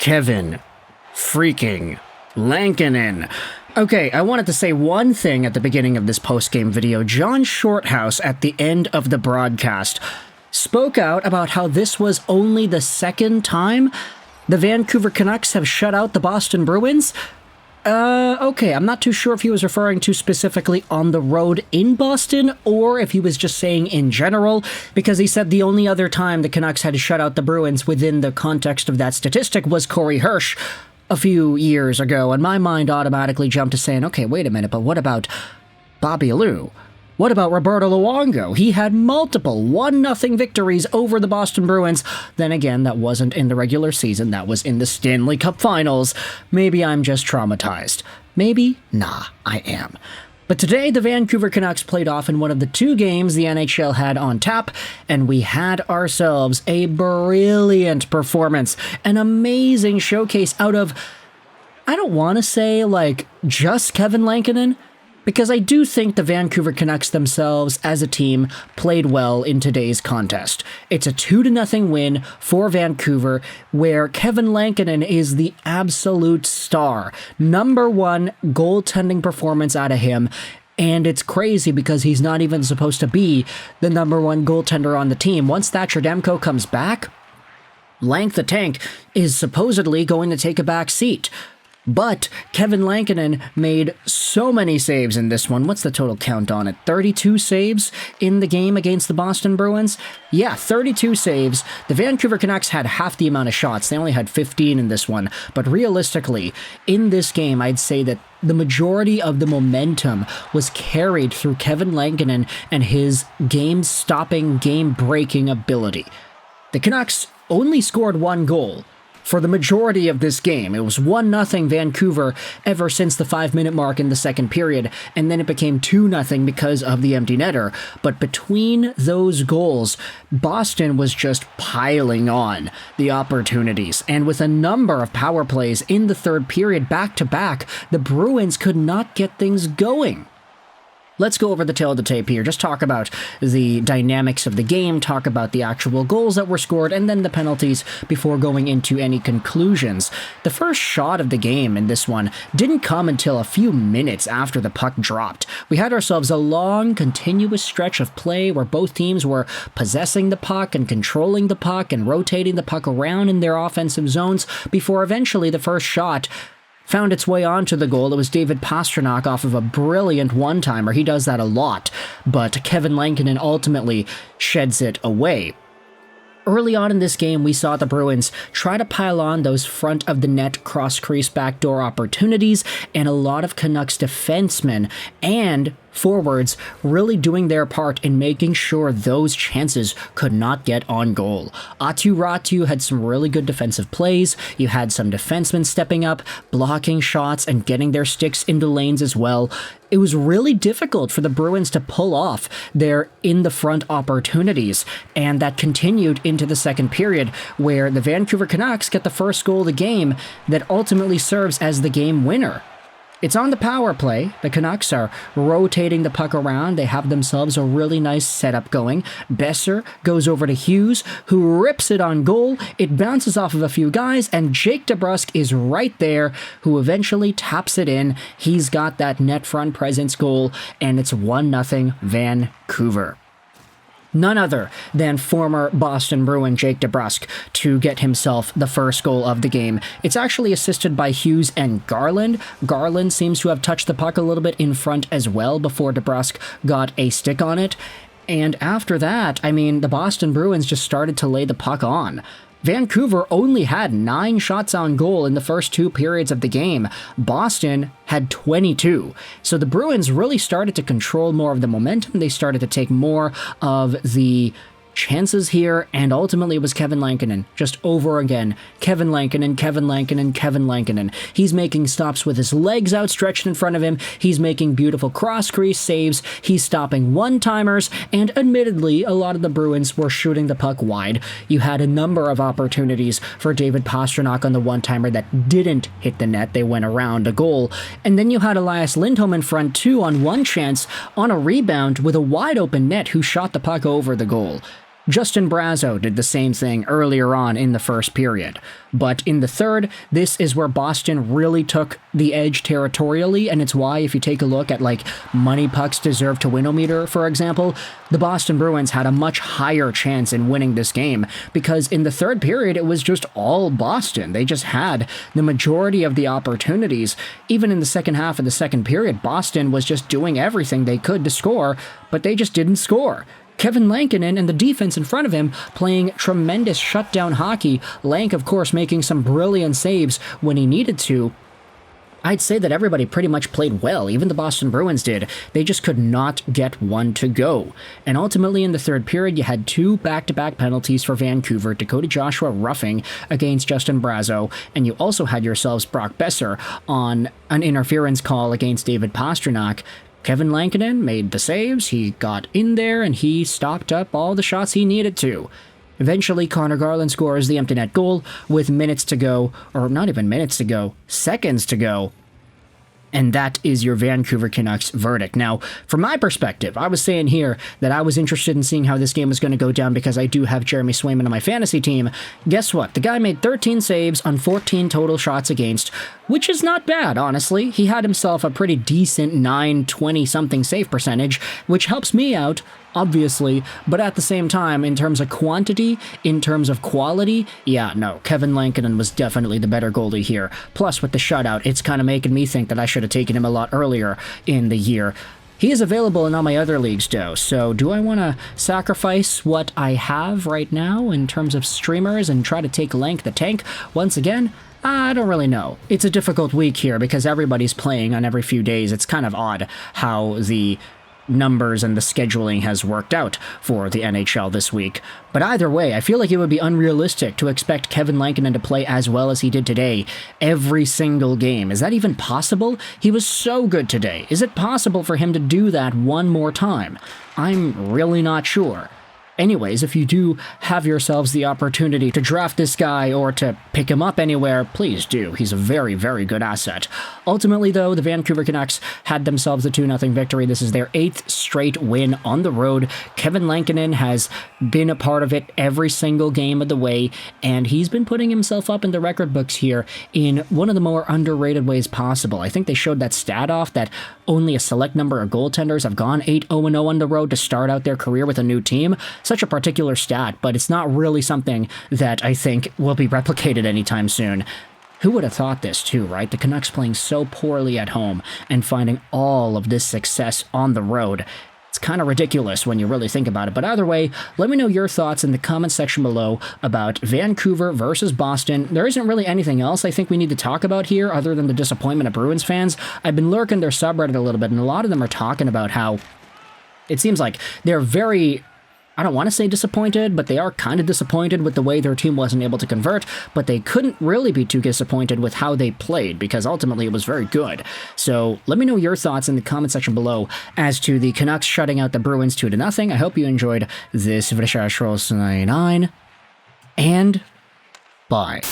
Kevin freaking Lankinen. Okay, I wanted to say one thing at the beginning of this post-game video. John Shorthouse, at the end of the broadcast, spoke out about how this was only the second time the Vancouver Canucks have shut out the Boston Bruins. Okay, I'm not too sure if he was referring to specifically on the road in Boston, or if he was just saying in general, because he said the only other time the Canucks had shut out the Bruins within the context of that statistic was Corey Hirsch a few years ago, and my mind automatically jumped to saying, okay, wait a minute, but what about Bobby Lou? What about Roberto Luongo? He had multiple 1-0 victories over the Boston Bruins. Then again, that wasn't in the regular season. That was in the Stanley Cup Finals. Maybe I'm just traumatized. Maybe? Nah, I am. But today, the Vancouver Canucks played off in one of the 2 games the NHL had on tap, and we had ourselves a brilliant performance. An amazing showcase out of, I don't want to say, just Kevin Lankinen, because I do think the Vancouver Canucks themselves as a team played well in today's contest. It's a 2-0 win for Vancouver, where Kevin Lankinen is the absolute star. #1 goaltending performance out of him, and it's crazy because he's not even supposed to be the #1 goaltender on the team. Once Thatcher Demko comes back, Lank the Tank is supposedly going to take a back seat. But Kevin Lankinen made so many saves in this one. What's the total count on it? 32 saves in the game against the Boston Bruins? Yeah, 32 saves. The Vancouver Canucks had half the amount of shots. They only had 15 in this one. But realistically, in this game, I'd say that the majority of the momentum was carried through Kevin Lankinen and his game-stopping, game-breaking ability. The Canucks only scored 1 goal for the majority of this game. It was 1-0 Vancouver ever since the 5-minute mark in the second period, and then it became 2-0 because of the empty netter. But between those goals, Boston was just piling on the opportunities, and with a number of power plays in the third period back-to-back, the Bruins could not get things going. Let's go over the tail of the tape here, just talk about the dynamics of the game, talk about the actual goals that were scored, and then the penalties before going into any conclusions. The first shot of the game in this one didn't come until a few minutes after the puck dropped. We had ourselves a long, continuous stretch of play where both teams were possessing the puck and controlling the puck and rotating the puck around in their offensive zones before eventually the first shot found its way onto the goal. It was David Pastrnak off of a brilliant one-timer. He does that a lot, but Kevin Lankinen ultimately sheds it away. Early on in this game, we saw the Bruins try to pile on those front-of-the-net cross-crease backdoor opportunities, and a lot of Canucks defensemen and forwards really doing their part in making sure those chances could not get on goal. Aatu Räty had some really good defensive plays. You had some defensemen stepping up, blocking shots, and getting their sticks into lanes as well. It was really difficult for the Bruins to pull off their in-the-front opportunities, and that continued into the second period, where the Vancouver Canucks get the first goal of the game that ultimately serves as the game winner. It's on the power play. The Canucks are rotating the puck around. They have themselves a really nice setup going. Besser goes over to Hughes, who rips it on goal. It bounces off of a few guys, and Jake Debrusk is right there, who eventually taps it in. He's got that net front presence goal, and it's 1-0 Vancouver. None other than former Boston Bruin Jake Debrusk to get himself the first goal of the game. It's actually assisted by Hughes and Garland. Garland seems to have touched the puck a little bit in front as well before Debrusk got a stick on it. And after that, the Boston Bruins just started to lay the puck on. Vancouver only had 9 shots on goal in the first 2 periods of the game. Boston had 22. So the Bruins really started to control more of the momentum. They started to take more of the chances here, and ultimately it was Kevin Lankinen, just over again. Kevin Lankinen, Kevin Lankinen, Kevin Lankinen. He's making stops with his legs outstretched in front of him. He's making beautiful cross-crease saves. He's stopping one-timers, and admittedly, a lot of the Bruins were shooting the puck wide. You had a number of opportunities for David Pastrnak on the one-timer that didn't hit the net. They went around a goal. And then you had Elias Lindholm in front too on one chance on a rebound with a wide-open net who shot the puck over the goal. Justin Brazeau did the same thing earlier on in the first period. But in the third, this is where Boston really took the edge territorially, and it's why if you take a look at like money pucks deserve to win-o-meter, for example, the Boston Bruins had a much higher chance in winning this game, because in the third period it was just all Boston. They just had the majority of the opportunities. Even in the second half of the second period, Boston was just doing everything they could to score, but they just didn't score. Kevin Lankinen and the defense in front of him playing tremendous shutdown hockey. Lank, of course, making some brilliant saves when he needed to. I'd say that everybody pretty much played well, even the Boston Bruins did. They just could not get one to go. And ultimately in the third period, you had 2 back-to-back penalties for Vancouver, Dakota Joshua roughing against Justin Brazeau, and you also had yourselves Brock Besser on an interference call against David Pastrnak. Kevin Lankinen made the saves, he got in there, and he stopped up all the shots he needed to. Eventually, Conor Garland scores the empty net goal with minutes to go, or not even minutes to go, seconds to go. And that is your Vancouver Canucks verdict. Now, from my perspective, I was saying here that I was interested in seeing how this game was going to go down because I do have Jeremy Swayman on my fantasy team. Guess what? The guy made 13 saves on 14 total shots against, which is not bad, honestly. He had himself a pretty decent 920-something save percentage, which helps me out, obviously, but at the same time, in terms of quantity, in terms of quality, yeah, no, Kevin Lankinen was definitely the better goalie here. Plus, with the shutout, it's kind of making me think that I should have taken him a lot earlier in the year. He is available in all my other leagues, though, so do I want to sacrifice what I have right now in terms of streamers and try to take Lank the Tank once again? I don't really know. It's a difficult week here because everybody's playing on every few days. It's kind of odd how the numbers and the scheduling has worked out for the NHL this week. But either way, I feel like it would be unrealistic to expect Kevin Lankinen to play as well as he did today every single game. Is that even possible? He was so good today. Is it possible for him to do that one more time? I'm really not sure. Anyways, if you do have yourselves the opportunity to draft this guy or to pick him up anywhere, please do. He's a very, very good asset. Ultimately, though, the Vancouver Canucks had themselves a 2-0 victory. This is their 8th straight win on the road. Kevin Lankinen has been a part of it every single game of the way, and he's been putting himself up in the record books here in one of the more underrated ways possible. I think they showed that stat off that only a select number of goaltenders have gone 8-0-0 on the road to start out their career with a new team. Such a particular stat, but it's not really something that I think will be replicated anytime soon. Who would have thought this too, right? The Canucks playing so poorly at home and finding all of this success on the road. It's kind of ridiculous when you really think about it. But either way, let me know your thoughts in the comment section below about Vancouver versus Boston. There isn't really anything else I think we need to talk about here other than the disappointment of Bruins fans. I've been lurking their subreddit a little bit, and a lot of them are talking about how it seems like they're very, I don't want to say disappointed, but they are kind of disappointed with the way their team wasn't able to convert, but they couldn't really be too disappointed with how they played, because ultimately it was very good. So let me know your thoughts in the comment section below as to the Canucks shutting out the Bruins 2-0. I hope you enjoyed this video, and bye.